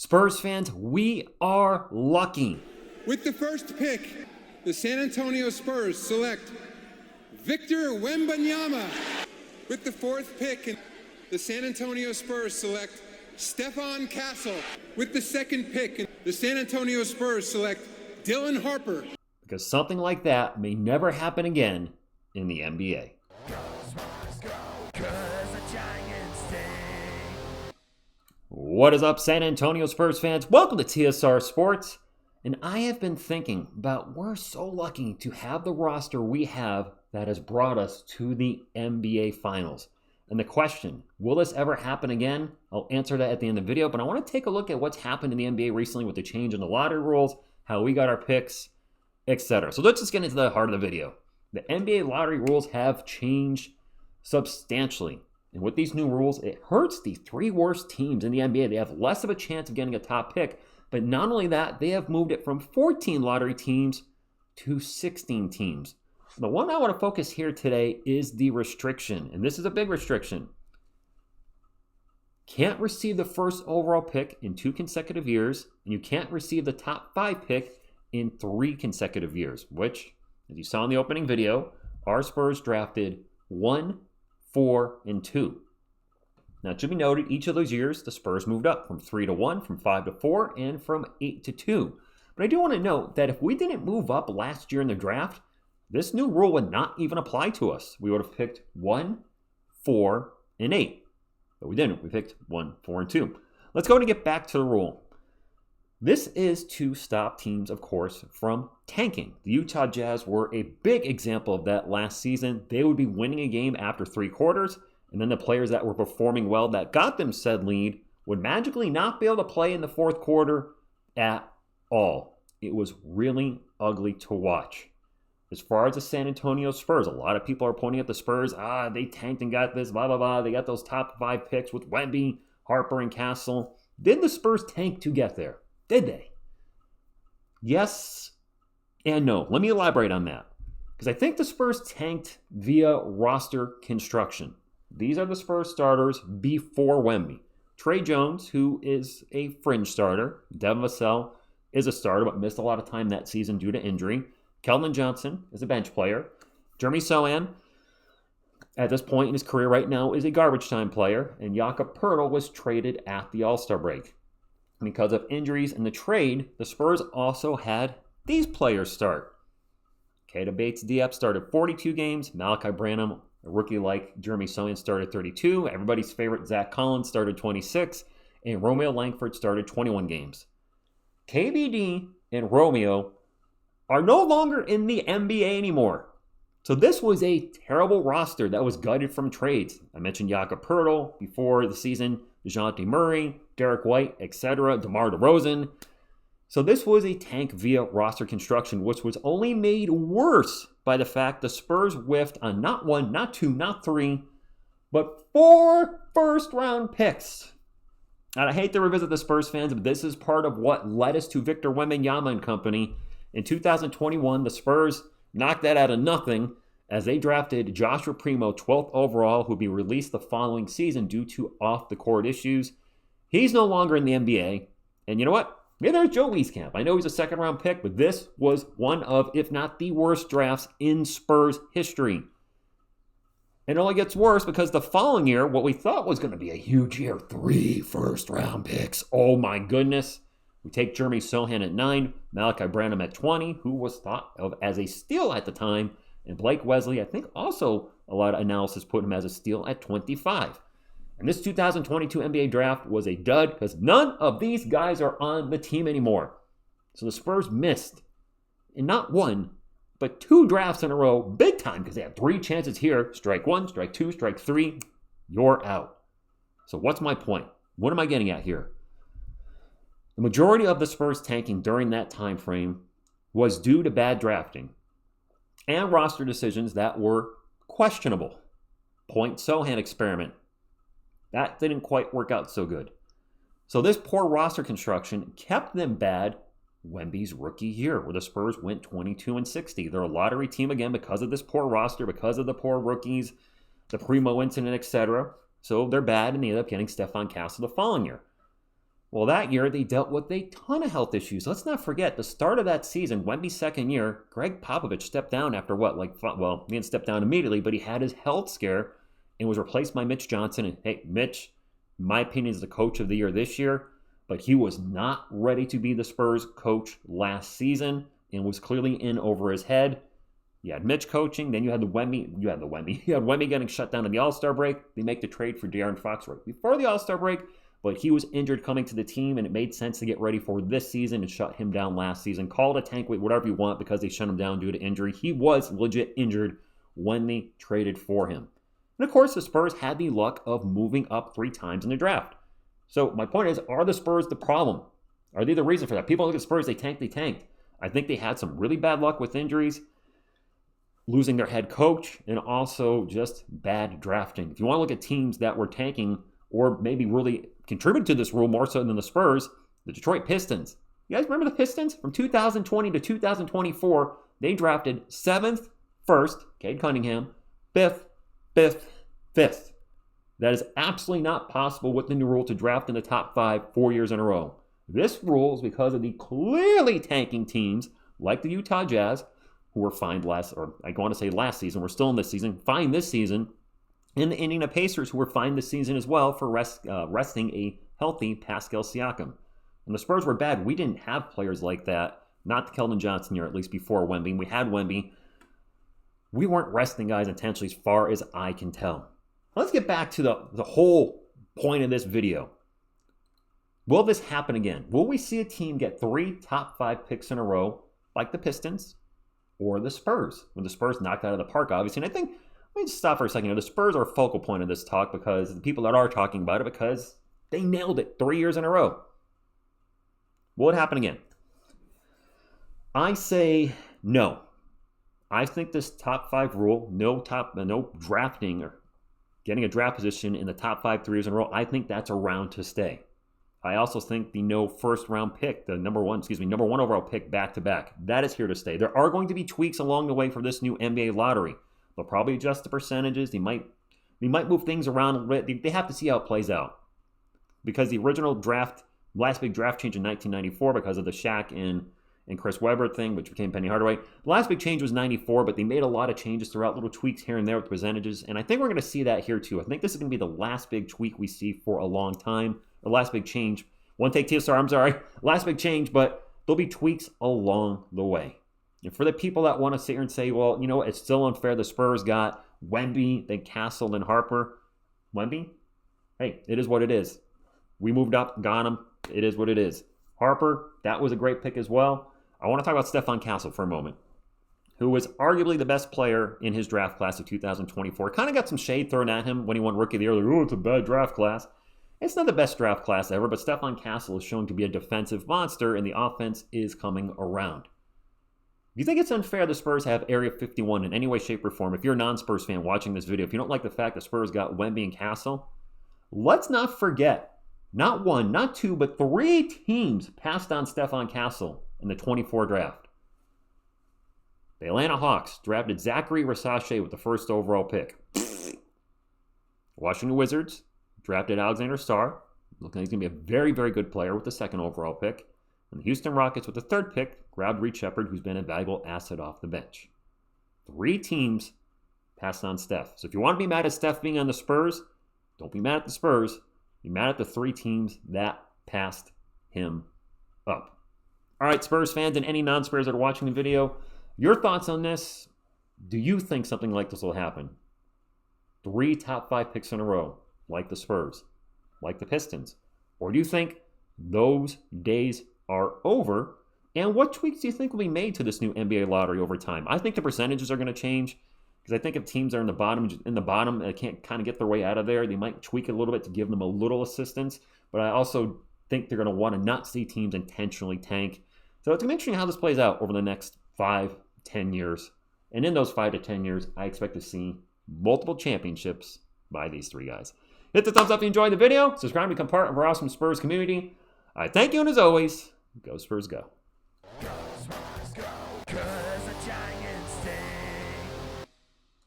Spurs fans, we are lucky. With the first pick, the San Antonio Spurs select Victor Wembanyama. With the fourth pick, the San Antonio Spurs select Stephon Castle. With the second pick, the San Antonio Spurs select Dylan Harper. Because something like that may never happen again in the NBA. What is up, San Antonio Spurs fans? Welcome to TSR Sports. And I have been thinking about we're so lucky to have the roster we have that has brought us to the NBA Finals. And the question, will this ever happen again? I'll answer that at the end of the video, but I want to take a look at what's happened in the NBA recently with the change in the lottery rules, how we got our picks, etc. So let's just get into the heart of the video. The NBA lottery rules have changed substantially. And with these new rules, it hurts the three worst teams in the NBA. They have less of a chance of getting a top pick. But not only that, they have moved it from 14 lottery teams to 16 teams. The one I want to focus here today is the restriction. And this is a big restriction. Can't receive the first overall pick in 2 consecutive years. And you can't receive the top 5 pick in 3 consecutive years. Which, as you saw in the opening video, our Spurs drafted 1, 4, and 2. Now, it should be noted, each of those years, the Spurs moved up from 3 to 1, from 5 to 4, and from 8 to 2. But I do want to note that if we didn't move up last year in the draft, this new rule would not even apply to us. We would have picked 1, 4, and 8. But we didn't. We picked 1, 4, and 2. Let's go and get back to the rule. This is to stop teams, of course, from tanking. The Utah Jazz were a big example of that last season. They would be winning a game after 3 quarters, and then the players that were performing well that got them said lead would magically not be able to play in the 4th quarter at all. It was really ugly to watch. As far as the San Antonio Spurs, a lot of people are pointing at the Spurs. They tanked and got this, blah, blah, blah. They got those top 5 picks with Wemby, Harper, and Castle. Did the Spurs tank to get there? Did they? Yes and no. Let me elaborate on that. Because I think the Spurs tanked via roster construction. These are the Spurs starters before Wemby. Trey Jones, who is a fringe starter. Devin Vassell is a starter, but missed a lot of time that season due to injury. Keldon Johnson is a bench player. Jeremy Sohan, at this point in his career right now, is a garbage time player. And Jakob Poeltl was traded at the All-Star break. Because of injuries in the trade, the Spurs also had these players start. Keita Bates-Diop started 42 games. Malachi Branham, a rookie like Jeremy Sohan, started 32. Everybody's favorite Zach Collins started 26. And Romeo Langford started 21 games. KBD and Romeo are no longer in the NBA anymore. So this was a terrible roster that was gutted from trades. I mentioned Jakob Poeltl before the season, DeJounte Murray, Derek White, etc., DeMar DeRozan. So this was a tank via roster construction, which was only made worse by the fact the Spurs whiffed on not 1, not 2, not 3, but 4 first-round picks. And I hate to revisit the Spurs fans, but this is part of what led us to Victor Wembanyama and company. In 2021, the Spurs knocked that out of nothing as they drafted Joshua Primo, 12th overall, who would be released the following season due to off-the-court issues. He's no longer in the NBA. And you know what? Maybe there's Joe Wieskamp. I know he's a second-round pick, but this was one of, if not the worst drafts in Spurs history. And it only gets worse because the following year, what we thought was going to be a huge year, 3 first-round picks. Oh my goodness. We take Jeremy Sohan at 9, Malachi Branham at 20, who was thought of as a steal at the time, and Blake Wesley, I think also a lot of analysis put him as a steal at 25. And this 2022 NBA draft was a dud because none of these guys are on the team anymore. So the Spurs missed, and not 1, but 2 drafts in a row, big time, because they had 3 chances here. Strike 1, strike 2, strike 3, you're out. So what's my point? What am I getting at here? The majority of the Spurs tanking during that time frame was due to bad drafting and roster decisions that were questionable. Point Sohan experiment. That didn't quite work out so good. So this poor roster construction kept them bad Wemby's rookie year, where the Spurs went 22-60. They're a lottery team again because of this poor roster, because of the poor rookies, the Primo incident, etc. So they're bad, and they end up getting Stephon Castle the following year. Well, that year they dealt with a ton of health issues. Let's not forget, the start of that season, Wemby's second year, Greg Popovich stepped down after what? Well, he didn't step down immediately, but he had his health scare and was replaced by Mitch Johnson. And hey, Mitch, in my opinion, is the coach of the year this year, but he was not ready to be the Spurs coach last season and was clearly in over his head. You had Mitch coaching, then you had Wemby getting shut down in the All-Star break. They make the trade for De'Aaron Fox right before the All-Star break, but he was injured coming to the team, and it made sense to get ready for this season and shut him down last season. Call it a tank with whatever you want because they shut him down due to injury. He was legit injured when they traded for him. And of course, the Spurs had the luck of moving up 3 times in the draft. So my point is, are the Spurs the problem? Are they the reason for that? People look at Spurs, they tanked. I think they had some really bad luck with injuries, losing their head coach, and also just bad drafting. If you want to look at teams that were tanking or maybe really contributed to this rule more so than the Spurs, the Detroit Pistons. You guys remember the Pistons? From 2020 to 2024, they drafted 7th, 1st, Cade Cunningham, 5th, 5th. That is absolutely not possible with the new rule to draft in the top 5 4 years in a row. This rule is because of the clearly tanking teams like the Utah Jazz, who were fined last season. We're still in this season, fined this season. And the Indiana Pacers, who were fined this season as well for resting a healthy Pascal Siakam. And the Spurs were bad. We didn't have players like that. Not the Keldon Johnson year, at least before Wemby. We had Wemby. We weren't resting guys intentionally as far as I can tell. Let's get back to the whole point of this video. Will this happen again? Will we see a team get 3 top 5 picks in a row like the Pistons or the Spurs? When the Spurs knocked out of the park, obviously. And I think, let me just stop for a second. The Spurs are a focal point of this talk because the people that are talking about it, because they nailed it 3 years in a row. Will it happen again? I say no. I think this top 5 rule, no drafting or getting a draft position in the top 5 3 years in a row, I think that's around to stay. I also think the no first round pick, the number one overall pick back to back, that is here to stay. There are going to be tweaks along the way for this new NBA lottery. They'll probably adjust the percentages. They might move things around a bit. They have to see how it plays out. Because the original draft, last big draft change in 1994 because of the Shaq and Chris Webber thing, which became Penny Hardaway. The last big change was 94, but they made a lot of changes throughout, little tweaks here and there with percentages. And I think we're going to see that here too. I think this is going to be the last big tweak we see for a long time. Or last big change. One take TSR, I'm sorry. Last big change, but there'll be tweaks along the way. And for the people that want to sit here and say, well, you know what, it's still unfair. The Spurs got Wemby, then Castle, then Harper. Wemby? Hey, it is what it is. We moved up, got him. It is what it is. Harper, that was a great pick as well. I want to talk about Stephon Castle for a moment, who was arguably the best player in his draft class of 2024. Kind of got some shade thrown at him when he won Rookie of the Year. Like, oh, it's a bad draft class. It's not the best draft class ever, but Stephon Castle is shown to be a defensive monster, and the offense is coming around. Do you think it's unfair the Spurs have Area 51 in any way, shape, or form? If you're a non-Spurs fan watching this video, if you don't like the fact the Spurs got Wemby and Castle, let's not forget, not 1, not 2, but 3 teams passed on Stephon Castle in the 24 draft. The Atlanta Hawks drafted Zachary Rasache with the 1st overall pick. Washington Wizards drafted Alexander Starr, looking like he's going to be a very, very good player with the 2nd overall pick. And the Houston Rockets with the 3rd pick grabbed Reed Shepherd, who's been a valuable asset off the bench. 3 teams passed on Steph. So if you want to be mad at Steph being on the Spurs, don't be mad at the Spurs. Be mad at the 3 teams that passed him up. All right, Spurs fans and any non-Spurs that are watching the video, your thoughts on this? Do you think something like this will happen? 3 top 5 picks in a row, like the Spurs, like the Pistons? Or do you think those days are over? And what tweaks do you think will be made to this new NBA lottery over time? I think the percentages are going to change, because I think if teams are in the bottom, they can't kind of get their way out of there, they might tweak it a little bit to give them a little assistance. But I also think they're going to want to not see teams intentionally tank. So it's going to be interesting how this plays out over the next 5-10 years. And in those 5 to 10 years, I expect to see multiple championships by these 3 guys. Hit the thumbs up if you enjoyed the video. Subscribe to become part of our awesome Spurs community. I thank you, and as always, go Spurs go.